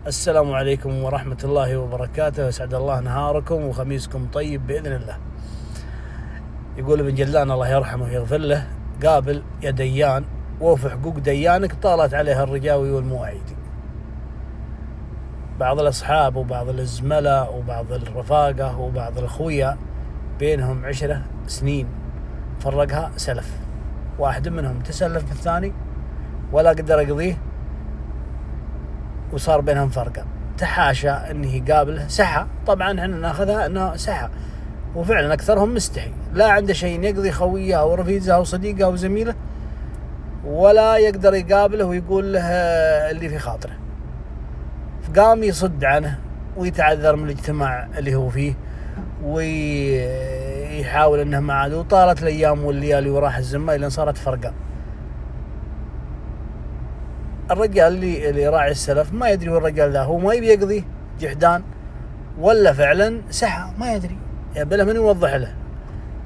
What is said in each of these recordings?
السلام عليكم ورحمة الله وبركاته، أسعد الله نهاركم وخميسكم طيب بإذن الله. يقول ابن جلان الله يرحمه ويغفر له: قابل يا ديان وفي حقوق ديانك طالت عليها الرجاوي والمواعيدي. بعض الأصحاب وبعض الزملاء وبعض الرفاقة وبعض الأخويا بينهم 10 سنين فرقها سلف، واحد منهم تسلف بالثاني ولا قدر يقضيه وصار بينهم فرقة. تحاشى انه يقابله سحة، طبعا احنا ناخذها انه سحة، وفعلا اكثرهم مستحي، لا عنده شيء يقضي خويه او رفيقه او صديقه او زميله، ولا يقدر يقابله ويقول له اللي في خاطره، فقام يصد عنه ويتعذر من الاجتماع اللي هو فيه ويحاول انه ما عاد، وطالت الايام والليالي وراح الزمان لان صارت فرقة. الرجال اللي راعي السلف ما يدري هو الرجال ذا هو ما يبي يقضي جحدان ولا فعلا سحة، ما يدري، يبله من يوضح له.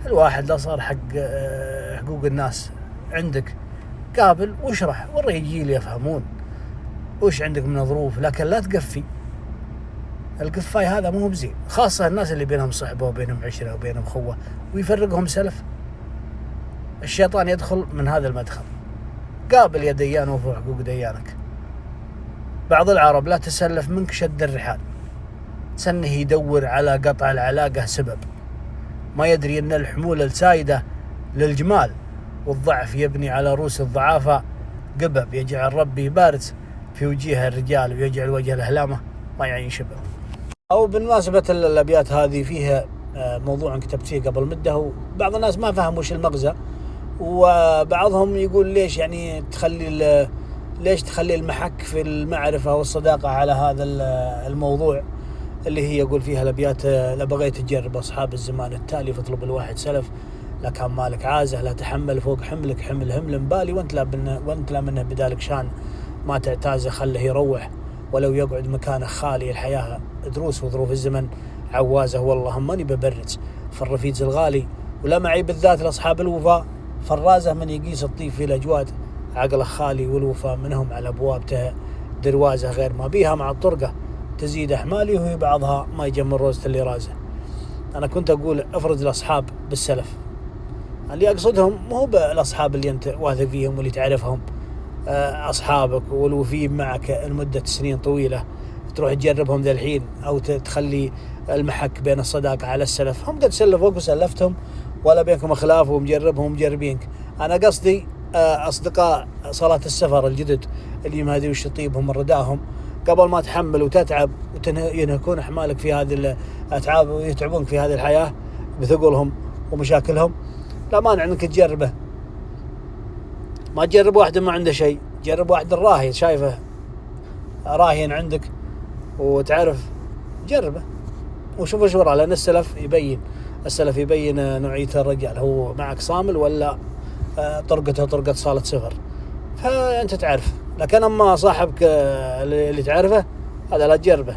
الواحد لا صار حق حقوق الناس عندك قابل واشرح والرجال يفهمون وش عندك من ظروف، لكن لا تقفي. القفاي هذا مو بزين، خاصة الناس اللي بينهم صحبة وبينهم عشرة وبينهم خوة ويفرقهم سلف. الشيطان يدخل من هذا المدخل. قابل يا ديان وفي حقوق ديانك. بعض العرب لا تسلف منك شد الرحال، سنه يدور على قطع العلاقة سبب، ما يدري ان الحمولة السائدة للجمال والضعف يبني على رؤوس الضعافة قبب، يجعل ربي بارز في وجيه الرجال ويجعل وجه الأهلامة ما يعين شبه. أو بالمناسبة الأبيات هذه فيها موضوع كتبت فيه قبل مدة، وبعض الناس ما فهم وش المغزى، وبعضهم يقول ليش يعني ليش تخلي المحك في المعرفة والصداقة على هذا الموضوع اللي هي يقول فيها الأبيات: لا بغيت تجرب أصحاب الزمان التالي فاطلب الواحد سلف، لا كان مالك عازه لا تحمل فوق حملك حمل مبالي، وانت لا منه بدالك شان ما تعتازه خله يروح، ولو يقعد مكانه خالي الحياة دروس وظروف الزمن عوازه، والله ماني ببرز فالرفيق الغالي ولا معي بالذات لأصحاب الوفاء، فرازه من يقيس الطيف في الأجواد عقله خالي، والوفاء منهم على أبوابته دروازه، غير ما بيها مع الطرقة تزيد أحمالي وهي بعضها ما يجمر روزة اللي رازه. أنا كنت أقول أفرز الأصحاب بالسلف، اللي أقصدهم مو بالأصحاب اللي أنت واثق فيهم واللي تعرفهم، أصحابك والوفيين معك لمدة سنين طويلة تروح تجربهم ذا الحين، أو تخلي المحك بين الصداقة على السلف. هم قد سلفوك وسلفتهم ولا بينكم أخلاف ومجربهم ومجربينك. أنا قصدي أصدقاء صلاة السفر الجدد اللي ما أدري وش يطيبهم رداهم قبل ما تحمل وتتعب وينهكون أحمالك في هذه الأتعاب ويتعبونك في هذه الحياة بثقلهم ومشاكلهم. لا مانع انك تجربه، ما تجرب واحد ما عنده شيء، جرب واحد الراهي شايفه راهين عندك وتعرف، جربه وشوف ايش وراه، لان السلف يبين نوعية الرجال، هو معك صامل ولا طرقته طرقة صالة سفر، فانت تعرف. لكن اما صاحبك اللي تعرفه هذا لا تجربه.